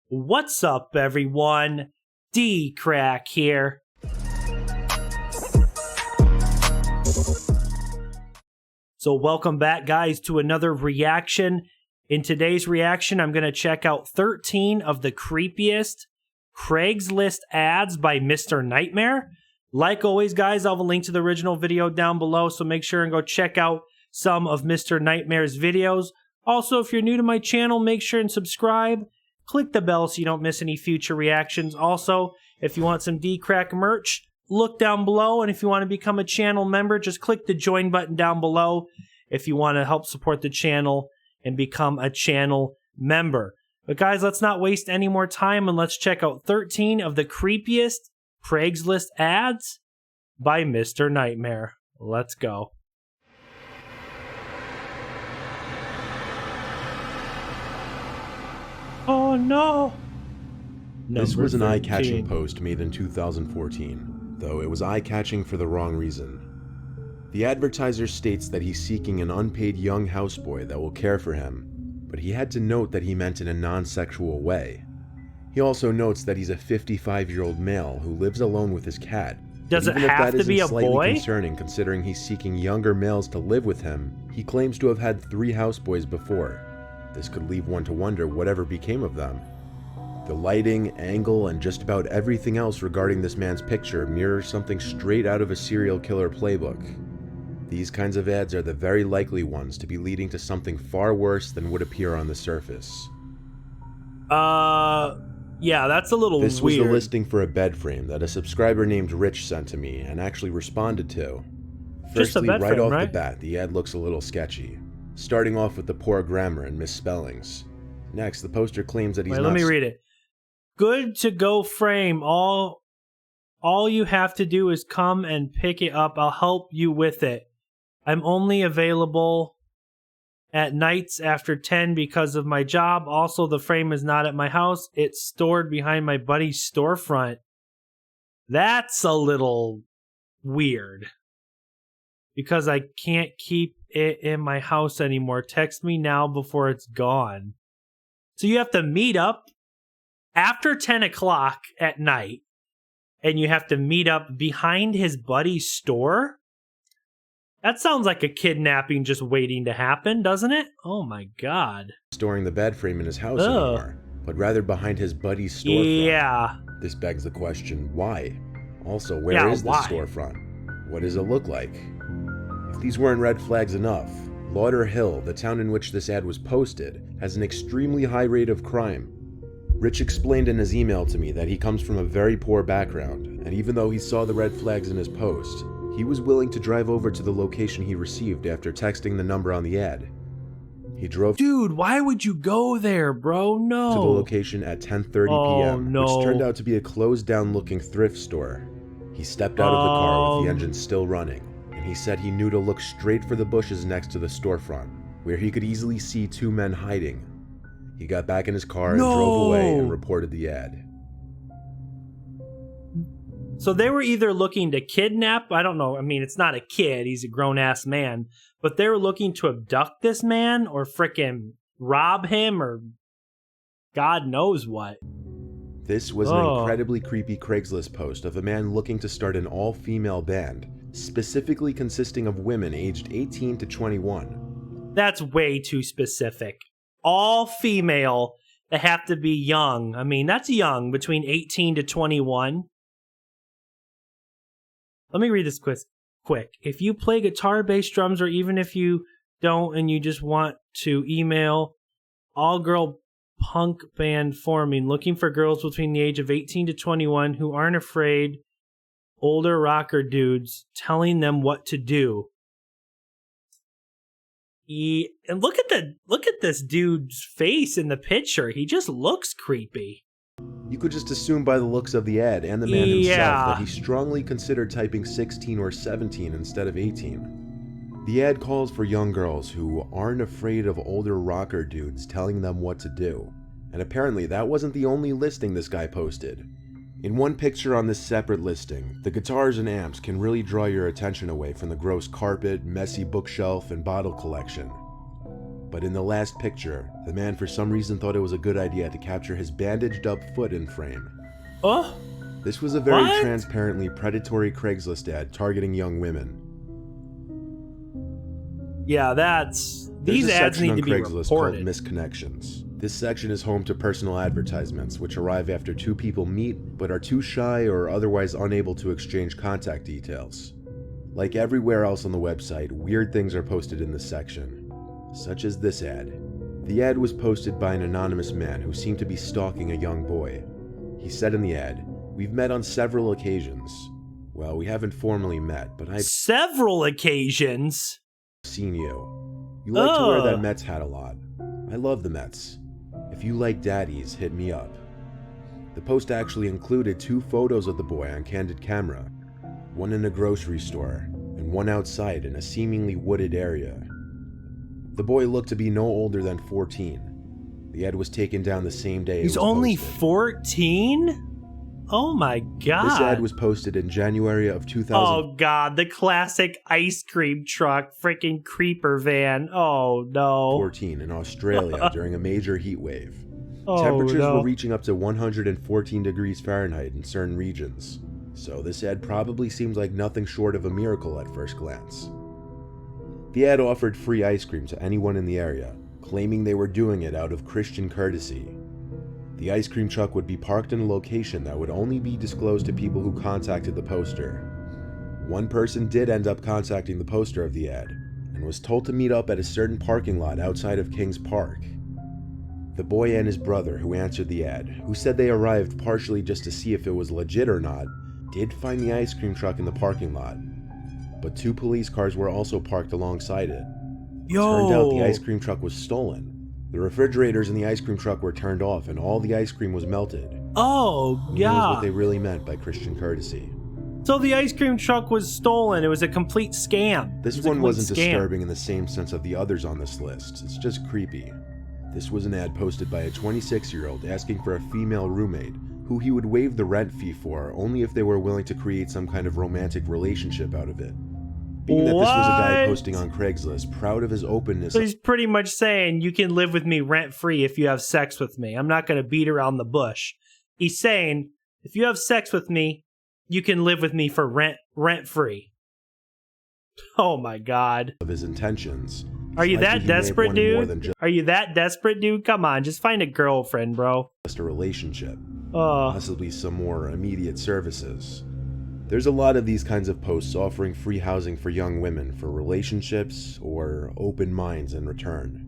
What's up, everyone? DKRACK here. So welcome back, guys, to another reaction. In today's reaction, I'm going to check out 13 of the creepiest Craigslist ads by Mr. Nightmare. Like always, guys, I'll have a link to the original video down below, so make sure and go check out some of Mr. Nightmare's videos. Also, if you're new to my channel, make sure and subscribe. Click the bell so you don't miss any future reactions. Also, if you want some DKRACK merch, look down below. And if you want to become a channel member, just click the join button down below if you want to help support the channel and become a channel member. But guys, let's not waste any more time and let's check out 13 of the creepiest Craigslist ads by Mr. Nightmare. Let's go. Oh no! This was an eye-catching post made in 2014, though it was eye-catching for the wrong reason. The advertiser states that he's seeking an unpaid young houseboy that will care for him, but he had to note that he meant in a non-sexual way. He also notes that he's a 55-year-old male who lives alone with his cat. Does it have to be a boy? Slightly concerning considering he's seeking younger males to live with him, he claims to have had 3 houseboys before. This could leave one to wonder whatever became of them. The lighting, angle, and just about everything else regarding this man's picture mirrors something straight out of a serial killer playbook. These kinds of ads are the very likely ones to be leading to something far worse than would appear on the surface. Yeah, that's a little weird. This was the listing for a bed frame that a subscriber named Rich sent to me and actually responded to. Firstly, right off the bat, the ad looks a little sketchy. Starting off with the poor grammar and misspellings. Next, the poster claims that he's not— Let me read it. Good to go frame. All you have to do is come and pick it up. I'll help you with it. I'm only available at nights after 10 because of my job. Also, the frame is not at my house. It's stored behind my buddy's storefront. That's a little weird. Because I can't keep it in my house anymore. Text me now before it's gone. So you have to meet up after 10 o'clock at night, and you have to meet up behind his buddy's store? That sounds like a kidnapping just waiting to happen, doesn't it? Oh my god. Storing the bed frame in his house anymore, but rather behind his buddy's storefront. Yeah. This begs the question, why? Also, where is the storefront? What does it look like? If these weren't red flags enough, Lauderhill, the town in which this ad was posted, has an extremely high rate of crime. Rich explained in his email to me that he comes from a very poor background, and even though he saw the red flags in his post, he was willing to drive over to the location he received after texting the number on the ad. He drove— Dude, why would you go there, bro? No. To the location at 10:30 p.m., which turned out to be a closed-down looking thrift store. He stepped out of the car with the engine still running. He said he knew to look straight for the bushes next to the storefront, where he could easily see 2 men hiding. He got back in his car and drove away and reported the ad. So they were either looking to kidnap, I don't know, I mean, it's not a kid, he's a grown-ass man, but they were looking to abduct this man or frickin' rob him or God knows what. This was an incredibly creepy Craigslist post of a man looking to start an all-female band, specifically consisting of women aged 18 to 21. That's way too specific. All female, they have to be young. I mean, that's young, between 18 to 21. Let me read this quick. If you play guitar, bass, drums, or even if you don't and you just want to email all-girl punk band forming, looking for girls between the age of 18 to 21 who aren't afraid, older rocker dudes telling them what to do. And look at this dude's face in the picture. He just looks creepy. You could just assume by the looks of the ad and the man himself that he strongly considered typing 16 or 17 instead of 18. The ad calls for young girls who aren't afraid of older rocker dudes telling them what to do. And apparently that wasn't the only listing this guy posted. In one picture on this separate listing, the guitars and amps can really draw your attention away from the gross carpet, messy bookshelf, and bottle collection. But in the last picture, the man for some reason thought it was a good idea to capture his bandaged up foot in frame. Oh? This was a very transparently predatory Craigslist ad targeting young women. Yeah, these ads need to be Craigslist reported. Called misconnections. This section is home to personal advertisements, which arrive after two people meet but are too shy or otherwise unable to exchange contact details. Like everywhere else on the website, weird things are posted in this section, such as this ad. The ad was posted by an anonymous man who seemed to be stalking a young boy. He said in the ad, "We've met on several occasions. Well, we haven't formally met, but I've several occasions seen you. You like to wear that Mets hat a lot. I love the Mets. If you like daddies, hit me up." The post actually included 2 photos of the boy on candid camera, one in a grocery store and one outside in a seemingly wooded area. The boy looked to be no older than 14. The ad was taken down the same day. He's only 14? Oh my god. This ad was posted in January of 2000. Oh god, the classic ice cream truck, freaking creeper van. Oh no. 14 in Australia during a major heat wave. Oh, Temperatures no. were reaching up to 114 degrees Fahrenheit in certain regions. So this ad probably seems like nothing short of a miracle at first glance. The ad offered free ice cream to anyone in the area, claiming they were doing it out of Christian courtesy. The ice cream truck would be parked in a location that would only be disclosed to people who contacted the poster. One person did end up contacting the poster of the ad, and was told to meet up at a certain parking lot outside of Kings Park. The boy and his brother, who answered the ad, who said they arrived partially just to see if it was legit or not, did find the ice cream truck in the parking lot. But 2 police cars were also parked alongside it. Turned out the ice cream truck was stolen. The refrigerators in the ice cream truck were turned off and all the ice cream was melted. Oh, Who yeah. knows what they really meant by Christian courtesy. So the ice cream truck was stolen. It was a complete scam. This one wasn't disturbing in the same sense of the others on this list. It's just creepy. This was an ad posted by a 26-year-old asking for a female roommate who he would waive the rent fee for only if they were willing to create some kind of romantic relationship out of it. Being that this was a guy posting on Craigslist, proud of his openness. So he's pretty much saying, you can live with me rent-free if you have sex with me. I'm not going to beat around the bush. He's saying, if you have sex with me, you can live with me for rent-free. Oh my god. Of his intentions. Are you that desperate, dude? Are you that desperate, dude? Come on, just find a girlfriend, bro. Just a relationship. Possibly some more immediate services. There's a lot of these kinds of posts offering free housing for young women for relationships or open minds in return.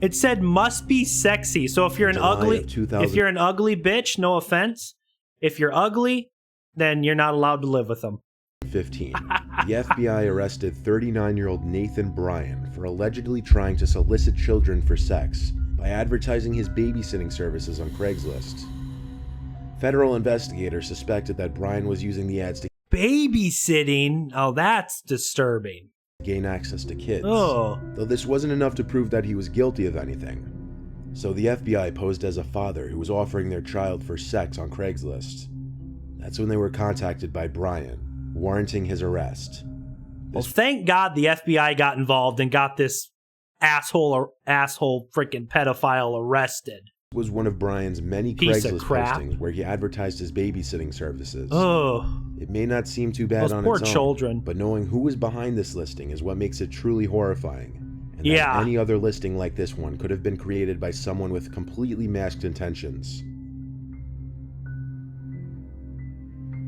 It said must be sexy. So if you're an ugly bitch, no offense. If you're ugly, then you're not allowed to live with them. 15. The FBI arrested 39-year-old Nathan Bryan for allegedly trying to solicit children for sex by advertising his babysitting services on Craigslist. Federal investigators suspected that Bryan was using the ads to babysitting? Oh, that's disturbing. Gain access to kids. Oh. Though this wasn't enough to prove that he was guilty of anything. So the FBI posed as a father who was offering their child for sex on Craigslist. That's when they were contacted by Bryan, warranting his arrest. Well, thank God the FBI got involved and got this asshole freaking pedophile arrested. Was one of Bryan's many Craigslist postings where he advertised his babysitting services. Oh. It may not seem too bad on its own, but knowing who was behind this listing is what makes it truly horrifying. And that any other listing like this one could have been created by someone with completely masked intentions.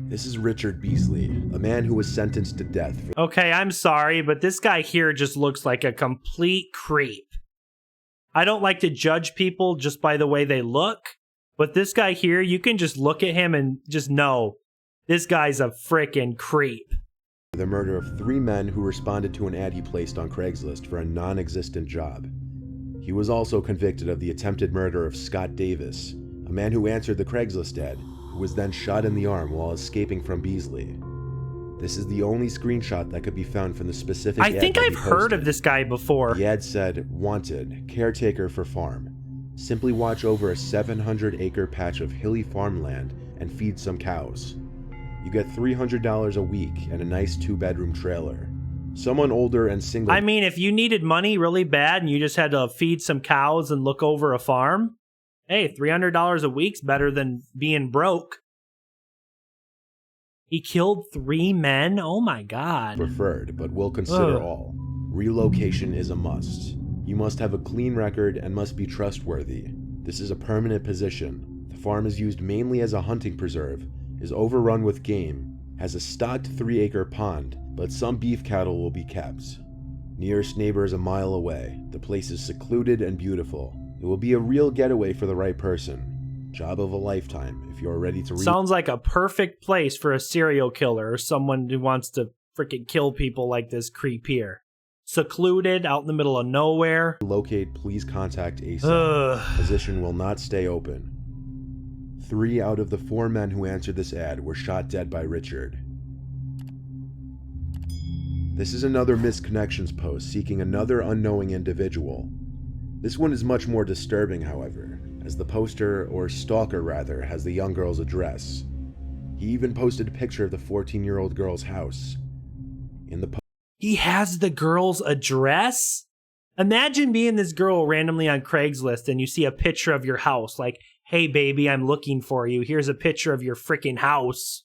This is Richard Beasley, a man who was sentenced to death. Okay, I'm sorry, but this guy here just looks like a complete creep. I don't like to judge people just by the way they look, but this guy here, you can just look at him and just know this guy's a frickin' creep. The murder of 3 men who responded to an ad he placed on Craigslist for a non-existent job. He was also convicted of the attempted murder of Scott Davis, a man who answered the Craigslist ad, who was then shot in the arm while escaping from Beasley. This is the only screenshot that could be found from the specific ad. I think I've heard of this guy before. The ad said, "Wanted, caretaker for farm. Simply watch over a 700-acre patch of hilly farmland and feed some cows. You get $300 a week and a nice 2-bedroom trailer. Someone older and single. I mean, if you needed money really bad and you just had to feed some cows and look over a farm, hey, $300 a week's better than being broke. He killed 3 men? Oh my God. Preferred, but will consider all. Relocation is a must. You must have a clean record and must be trustworthy. This is a permanent position. The farm is used mainly as a hunting preserve, is overrun with game, has a stocked 3-acre pond, but some beef cattle will be kept. Nearest neighbor is a mile away. The place is secluded and beautiful. It will be a real getaway for the right person. Job of a lifetime if you're ready to Sounds like a perfect place for a serial killer or someone who wants to freaking kill people like this creep here. Secluded, out in the middle of nowhere. Locate, please contact ASAP. Position will not stay open. 3 out of the 4 men who answered this ad were shot dead by Richard. This is another misconnections post seeking another unknowing individual. This one is much more disturbing, however, as the poster, or stalker rather, has the young girl's address. He even posted a picture of the 14-year-old girl's house. In the He has the girl's address? Imagine being this girl randomly on Craigslist and you see a picture of your house, like, hey baby, I'm looking for you. Here's a picture of your freaking house.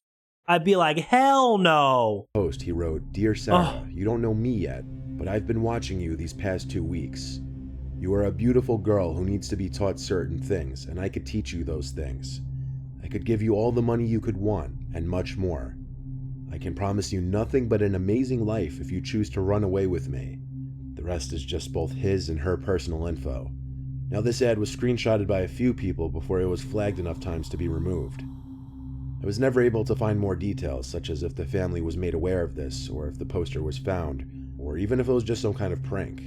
I'd be like, hell no. Post, he wrote, Dear Sarah, you don't know me yet, but I've been watching you these past 2 weeks. You are a beautiful girl who needs to be taught certain things, and I could teach you those things. I could give you all the money you could want, and much more. I can promise you nothing but an amazing life if you choose to run away with me. The rest is just both his and her personal info. Now this ad was screenshotted by a few people before it was flagged enough times to be removed. I was never able to find more details, such as if the family was made aware of this, or if the poster was found, or even if it was just some kind of prank.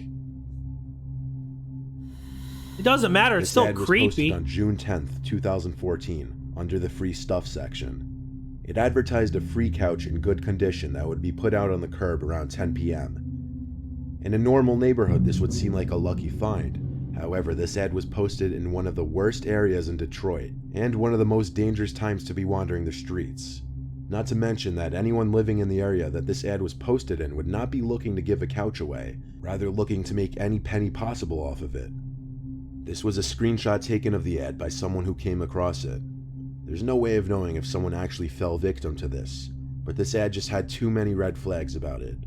It doesn't matter, it's still creepy. This ad was posted on June 10th, 2014, under the free stuff section. It advertised a free couch in good condition that would be put out on the curb around 10 p.m. In a normal neighborhood, this would seem like a lucky find. However, this ad was posted in one of the worst areas in Detroit, and one of the most dangerous times to be wandering the streets. Not to mention that anyone living in the area that this ad was posted in would not be looking to give a couch away, rather looking to make any penny possible off of it. This was a screenshot taken of the ad by someone who came across it. There's no way of knowing if someone actually fell victim to this, but this ad just had too many red flags about it.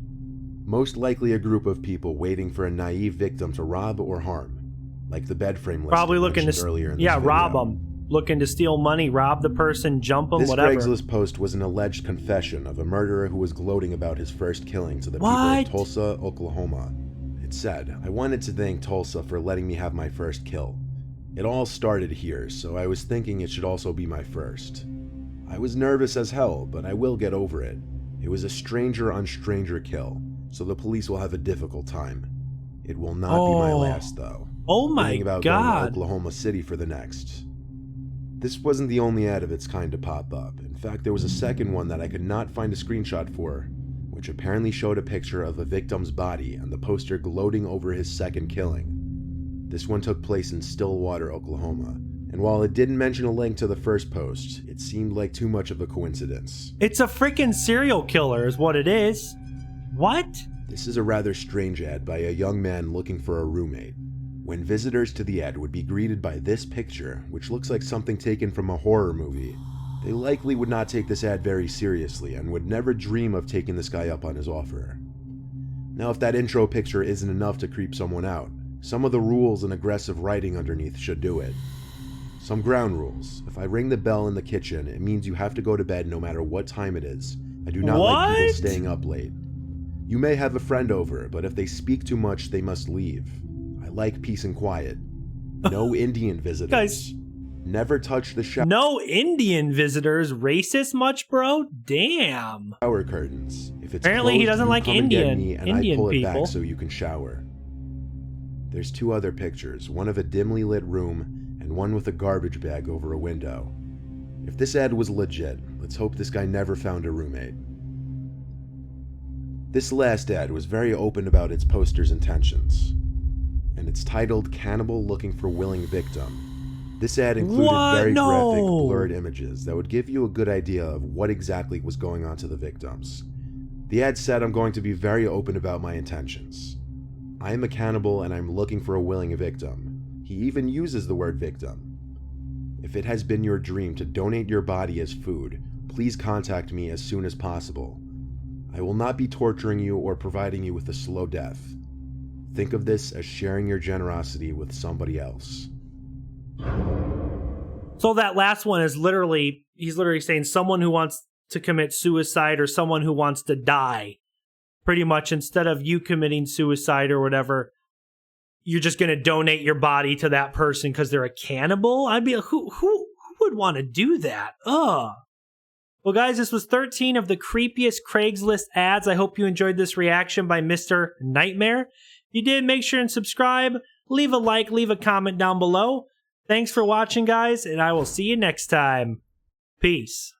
Most likely a group of people waiting for a naive victim to rob or harm. Like the bed frame list probably looking to earlier in this video. rob them, looking to steal money, rob the person, jump them, this whatever. This Craigslist post was an alleged confession of a murderer who was gloating about his first killing to the people of Tulsa, Oklahoma. It said, I wanted to thank Tulsa for letting me have my first kill. It all started here, so I was thinking it should also be my first. I was nervous as hell, but I will get over it. It was a stranger on stranger kill, so the police will have a difficult time. It will not be my last, though. Oh my about God. Going to Oklahoma City for the next. This wasn't the only ad of its kind to pop up. In fact, there was a second one that I could not find a screenshot for, which apparently showed a picture of a victim's body and the poster gloating over his second killing. This one took place in Stillwater, Oklahoma, and while it didn't mention a link to the first post, it seemed like too much of a coincidence. It's a freaking serial killer is what it is. What? This is a rather strange ad by a young man looking for a roommate. When visitors to the ad would be greeted by this picture, which looks like something taken from a horror movie, they likely would not take this ad very seriously and would never dream of taking this guy up on his offer. Now, if that intro picture isn't enough to creep someone out, some of the rules and aggressive writing underneath should do it. Some ground rules. If I ring the bell in the kitchen, it means you have to go to bed no matter what time it is. I do not like people staying up late. You may have a friend over, but if they speak too much, they must leave. I like peace and quiet. No Indian visitors. Guys. Never touch the shower. No Indian visitors. Racist much, bro? Damn. Shower curtains. If it's apparently closed, he doesn't like Indian I pull it people. back so you can shower. There's 2 other pictures, one of a dimly lit room and one with a garbage bag over a window. If this ad was legit, let's hope this guy never found a roommate. This last ad was very open about its poster's intentions, and it's titled Cannibal Looking for Willing Victim. This ad included very graphic, blurred images that would give you a good idea of what exactly was going on to the victims. The ad said I'm going to be very open about my intentions. I am a cannibal and I'm looking for a willing victim. He even uses the word victim. If it has been your dream to donate your body as food, please contact me as soon as possible. I will not be torturing you or providing you with a slow death. Think of this as sharing your generosity with somebody else. So that last one is literally, he's literally saying someone who wants to commit suicide or someone who wants to die. Pretty much, instead of you committing suicide or whatever, you're just going to donate your body to that person because they're a cannibal? I'd be like, who would want to do that? Ugh. Well, guys, this was 13 of the creepiest Craigslist ads. I hope you enjoyed this reaction by Mr. Nightmare. If you did, make sure and subscribe. Leave a like, leave a comment down below. Thanks for watching, guys, and I will see you next time. Peace.